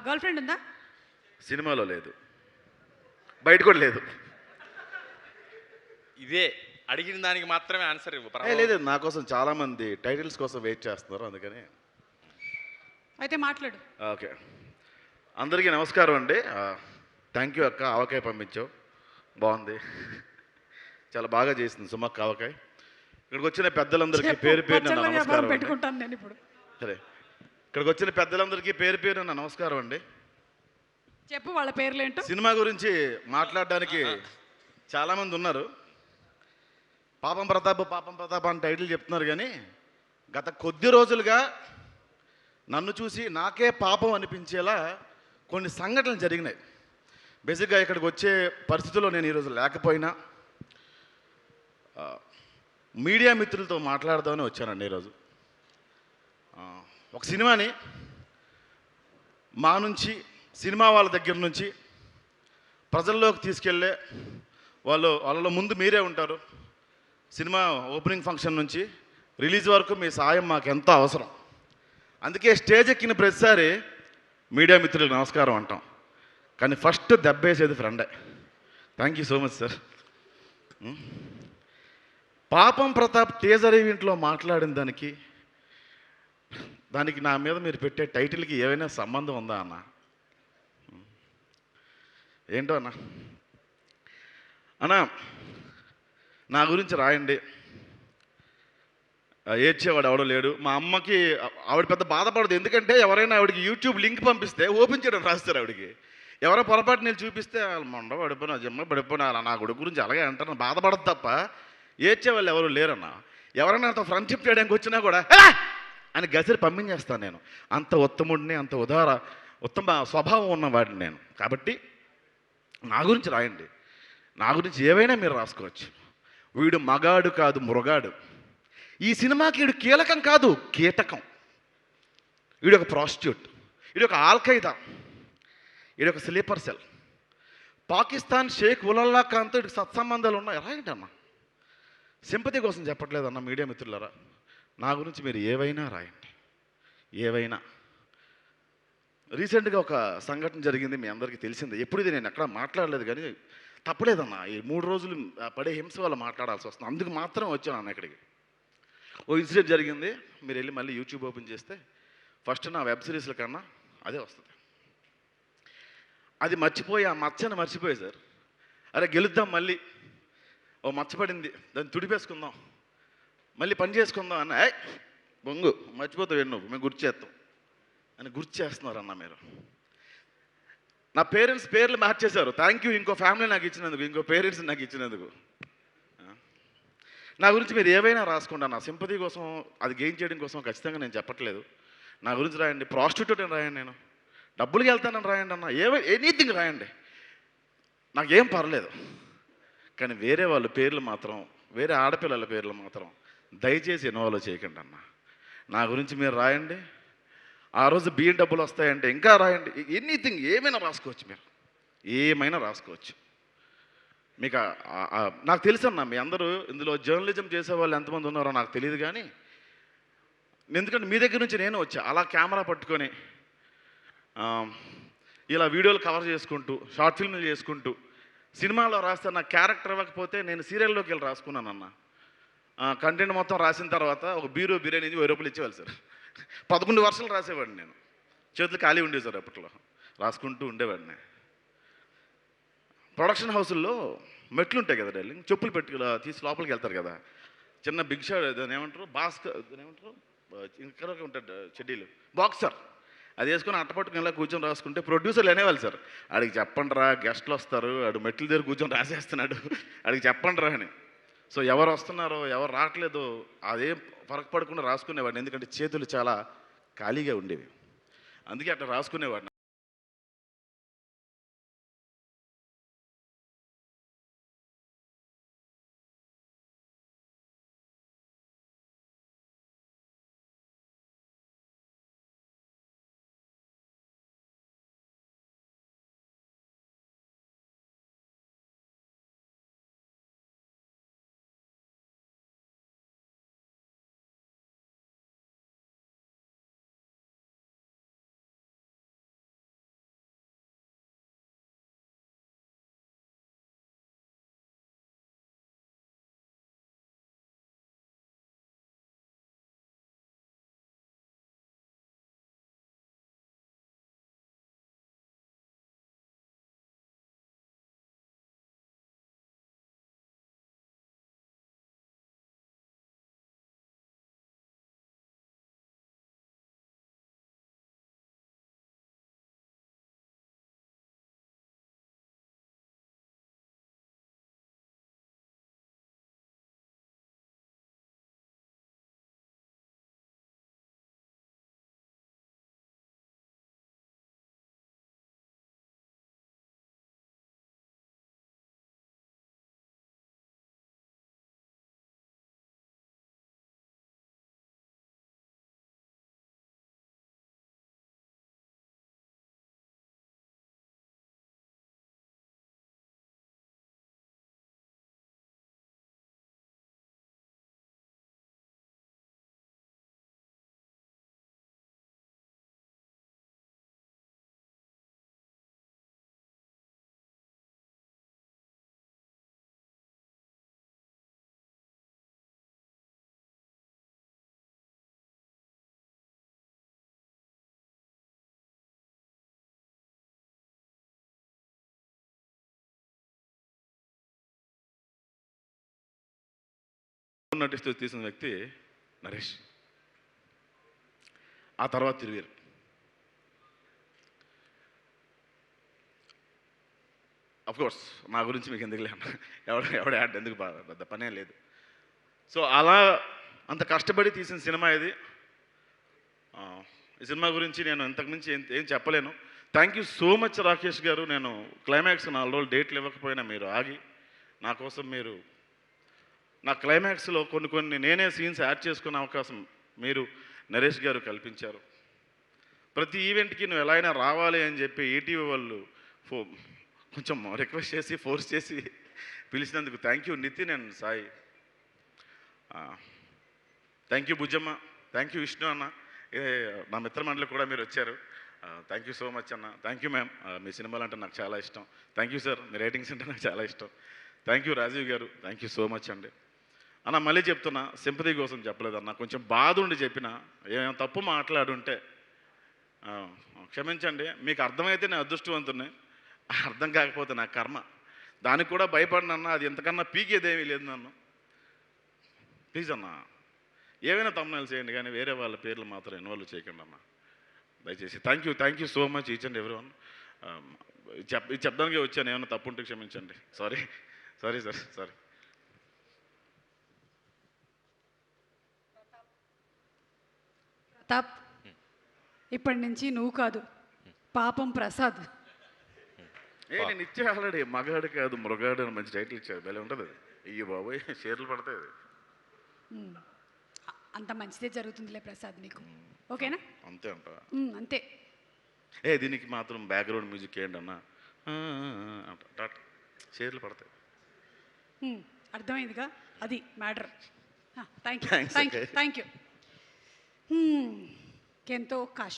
Girl friend ఉందా? సినిమాలో లేదు, బయట కూడా లేదు. ఇదే అడిగిన దానికి మాత్రమే ఆన్సర్ ఇవ్వు. లేదు, నా కోసం చాలా మంది టైటిల్స్ కోసం వెయిట్ చేస్తున్నారు, అందుకని. అయితే మాట్లాడు. ఓకే, అందరికీ నమస్కారం అండి. థ్యాంక్ యూ అక్క, ఆవకాయ పంపించావు, బాగుంది, చాలా బాగా చేసింది సుమక్క ఆవకాయ. ఇక్కడికి వచ్చిన పెద్దలందరికీ పేరు పేరున నా నమస్కారం పెట్టుకుంటాను నేను ఇప్పుడు. సరే, ఇక్కడికి వచ్చిన పెద్దలందరికీ పేరు పేరున నా నమస్కారం అండి. చెప్పు వాళ్ళ పేర్లేంటో. సినిమా గురించి మాట్లాడడానికి చాలామంది ఉన్నారు. పాపం ప్రతాప్ అని టైటిల్ చెప్తున్నారు, కానీ గత కొద్ది రోజులుగా నన్ను చూసి నాకే పాపం అనిపించేలా కొన్ని సంఘటనలు జరిగినాయి. బేసిక్గా ఇక్కడికి వచ్చే పరిస్థితుల్లో నేను ఈరోజు లేకపోయినా మీడియా మిత్రులతో మాట్లాడదామని వచ్చానండి ఈరోజు. ఒక సినిమాని మా నుంచి, సినిమా వాళ్ళ దగ్గర నుంచి ప్రజల్లోకి తీసుకెళ్ళే వాళ్ళలో ముందు మీరే ఉంటారు. సినిమా ఓపెనింగ్ ఫంక్షన్ నుంచి రిలీజ్ వరకు మీ సాయం మాకు ఎంతో అవసరం. అందుకే స్టేజ్ ఎక్కిన ప్రతిసారి మీడియా మిత్రులకు నమస్కారం అంటాం, కానీ ఫస్ట్ దెబ్బేసేది ఫ్రెండే. Thank you so much sir. పాపం ప్రతాప్ టీజర్ ఈవెంట్లో మాట్లాడిన దానికి నా మీద మీరు పెట్టే టైటిల్కి ఏమైనా సంబంధం ఉందా అన్న? ఏంటో అన్న, నా గురించి రాయండి, ఏడ్చేవాడు ఎవడో లేడు. మా అమ్మకి, ఆవిడ పెద్ద బాధపడదు, ఎందుకంటే ఎవరైనా ఆవిడకి యూట్యూబ్ లింక్ పంపిస్తే ఓపెన్ చేయడం రాస్తారు ఆవిడకి. ఎవరో పొరపాటు నేను చూపిస్తే మొండ పడిపోయినా, జమ్మ పడిపోయినా, నా కొడుకు గురించి అలాగే అంటారు, బాధపడదు తప్ప ఏడ్చేవాళ్ళు ఎవరు లేరన్న. ఎవరైనా నాతో ఫ్రెండ్షిప్ చేయడానికి వచ్చినా కూడా అని గసిరి పంపించేస్తాను నేను. అంత ఉత్తముడిని, అంత ఉత్తమ స్వభావం ఉన్నవాడిని నేను. కాబట్టి నా గురించి రాయండి, నా గురించి ఏవైనా మీరు రాసుకోవచ్చు. వీడు మగాడు కాదు, మృగాడు. ఈ సినిమాకి వీడు కీలకం కాదు, కీటకం. వీడు ఒక ప్రాస్టిట్యూట్, వీడు ఒక ఆల్ఖైదా, వీడు ఒక స్లీపర్ సెల్. పాకిస్తాన్ షేక్ ఉలల్లా ఖాన్తో వీడికి సత్సంబంధాలు ఉన్నాయి. రాయండి అన్న, సింపతి కోసం చెప్పట్లేదన్న. మీడియా మిత్రులారా, నా గురించి మీరు ఏవైనా రాయండి, ఏవైనా. రీసెంట్గా ఒక సంఘటన జరిగింది, మీ అందరికీ తెలిసిందే. ఎప్పుడు ఇది నేను ఎక్కడ మాట్లాడలేదు, కానీ తప్పలేదన్న. ఈ 3 రోజులు పడే హింస వల్ల మాట్లాడాల్సి వస్తుంది, అందుకు మాత్రం వచ్చాను అన్న ఇక్కడికి. ఓ ఇన్సిడెంట్ జరిగింది, మీరు వెళ్ళి మళ్ళీ యూట్యూబ్ ఓపెన్ చేస్తే ఫస్ట్ నా వెబ్ సిరీస్ల కన్నా అదే వస్తుంది. అది మర్చిపోయి, ఆ మచ్చని మర్చిపోయి సార్, అరే గెలుద్దాం మళ్ళీ, ఓ మచ్చపడింది దాన్ని తుడిపేసుకుందాం, మళ్ళీ పని చేసుకుందాం అన్న. బొంగు మర్చిపోతావు నువ్వు, మేము గుర్తు చేస్తాం అని గుర్తు చేస్తున్నారు అన్న. మీరు నా పేరెంట్స్ పేర్లు మార్చేశారు. థ్యాంక్ యూ, ఇంకో ఫ్యామిలీ నాకు ఇచ్చినందుకు, ఇంకో పేరెంట్స్ నాకు ఇచ్చినందుకు. నా గురించి మీరు ఏవైనా రాసుకోండి అన్న, సింపతి కోసం, అది గెయిన్ చేయడం కోసం ఖచ్చితంగా నేను చెప్పట్లేదు. నా గురించి రాయండి, ప్రాస్టిట్యూట్ అని రాయండి, నేను డబ్బులకి వెళ్తానని రాయండి అన్న, ఎనీథింగ్ రాయండి, నాకేం పర్లేదు. కానీ వేరే వాళ్ళ పేర్లు మాత్రం, వేరే ఆడపిల్లల పేర్లు మాత్రం దయచేసి ఇన్వాల్వ్ చేయకండి అన్న. నా గురించి మీరు రాయండి. ఆ రోజు బియ్యం డబ్బులు వస్తాయంటే ఇంకా రాయండి, ఎనీథింగ్, ఏమైనా రాసుకోవచ్చు, మీరు ఏమైనా రాసుకోవచ్చు. మీకు నాకు తెలుసన్నా, మీ అందరూ ఇందులో జర్నలిజం చేసే వాళ్ళు ఎంతమంది ఉన్నారో నాకు తెలియదు, కానీ ఎందుకంటే మీ దగ్గర నుంచి నేను వచ్చా, అలా కెమెరా పట్టుకొని ఇలా వీడియోలు కవర్ చేసుకుంటూ, షార్ట్ ఫిల్మ్లు చేసుకుంటూ, సినిమాలో రాస్తే నాకు క్యారెక్టర్ ఇవ్వకపోతే నేను సీరియల్లోకి వెళ్ళి రాసుకున్నాను అన్న. కంటెంట్ మొత్తం రాసిన తర్వాత ఒక బిర్యానీ 1000 రూపాయలు ఇచ్చేవాళ్ళు సార్. 11 వర్షాలు రాసేవాడిని నేను, చేతులు ఖాళీ ఉండేవి సార్, అప్పట్లో రాసుకుంటూ ఉండేవాడిని. ప్రొడక్షన్ హౌసుల్లో మెట్లు ఉంటాయి కదా డార్లింగ్, చెప్పులు పెట్టి తీసి లోపలికి వెళ్తారు కదా, చిన్న బిగ్ షాట్, దాని ఏమంటారు, దాని ఏమంటారు, ఇంకా ఉంటాడు చెడ్డీలు, బాక్సర్, అది వేసుకొని అట్టపట్టుకుని ఇలా కూర్చొని రాసుకుంటే ప్రొడ్యూసర్లు అనేవాళ్ళు సార్, ఆడికి చెప్పండి రా, గెస్ట్లు వస్తారు, ఆడు మెట్ల దగ్గర కూర్చొని రాసేస్తున్నాడు, ఆడికి చెప్పండి రా అని. సో ఎవరు వస్తున్నారో ఎవరు రావట్లేదో అదేం ఫరక్ పడకుండా రాసుకునేవాడిని, ఎందుకంటే చేతులు చాలా ఖాళీగా ఉండేవి, అందుకే అట్లా రాసుకునేవాడిని. నటిస్తూ తీసిన వ్యక్తి నరేష్. ఆ తర్వాత తిరువీరు. కోర్స్ నా గురించి మీకు ఎందుకు లేను, ఎవడ యాడ్ ఎందుకు పెద్ద పనే లేదు. సో అలా అంత కష్టపడి తీసిన సినిమా ఇది. ఈ సినిమా గురించి నేను ఇంతకుమించి ఏం చెప్పలేను. Thank you so much Rakesh గారు. నేను క్లైమాక్స్ 4 రోజులు డేట్లు ఇవ్వకపోయినా మీరు ఆగి నా కోసం మీరు నా క్లైమాక్స్లో కొన్ని నేనే సీన్స్ యాడ్ చేసుకునే అవకాశం మీరు నరేష్ గారు కల్పించారు. ప్రతి ఈవెంట్కి నువ్వు ఎలా అయినా రావాలి అని చెప్పి ఈటీవీ వాళ్ళు కొంచెం రిక్వెస్ట్ చేసి ఫోర్స్ చేసి పిలిచినందుకు thank you Nitin and Sai. Thank you Bujjamma, thank you Vishnu అన్న, నా మిత్రమండలి కూడా మీరు వచ్చారు. థ్యాంక్ యూ సో మచ్ అన్న. థ్యాంక్ యూ మ్యామ్, మీ సినిమాలు అంటే నాకు చాలా ఇష్టం. థ్యాంక్ యూ సార్, మీ రేటింగ్స్ అంటే నాకు చాలా ఇష్టం. థ్యాంక్ యూ రాజీవ్ గారు, థ్యాంక్ యూ సో మచ్ అండి. అన్న మళ్ళీ చెప్తున్నా, సింపతి కోసం చెప్పలేదన్న, కొంచెం బాధ ఉండి చెప్పిన, ఏమైనా తప్పు మాట్లాడుంటే క్షమించండి. మీకు అర్థమైతే నేను అదృష్టవంతుని, అర్థం కాకపోతే నా కర్మ. దానికి కూడా భయపడినన్నా, అది ఎంతకన్నా పీకేదేమీ లేదు నన్ను. ప్లీజ్ అన్న, ఏవైనా తమ్ముళ్ళు చేయండి కానీ వేరే వాళ్ళ పేర్లు మాత్రం ఇన్వాల్వ్ చేయకండి అన్న దయచేసి. Thank you so much each and everyone. ఇది చెప్పడానికి వచ్చాను, ఏమైనా తప్పు ఉంటే క్షమించండి. Sorry sir. ప్రతాప్, ఇప్పటి నుంచి నువ్వు కాదు, పాపం ప్రసాద్. నేను ఇచ్చే ఆల్రెడీ మగాడు కాదు మృగాడు అని మంచి టైటిల్ ఇచ్చాడు, భలే ఉంటుంది అది. అయ్యో బాబోయ్, షేర్లు పడతాయి అది. అంత మంచిదే జరుగుతుందిలే ప్రసాద్ నీకు, ఓకేనా? అంతే అంట. అంతే. దీనికి మాత్రం బ్యాక్గ్రౌండ్ మ్యూజిక్ ఏంటన్నా అంట, షేర్లు పడతాయి. అర్థమైందిగా, అది matter. Thanks, okay. Thank you. ఎంతో కష్టం.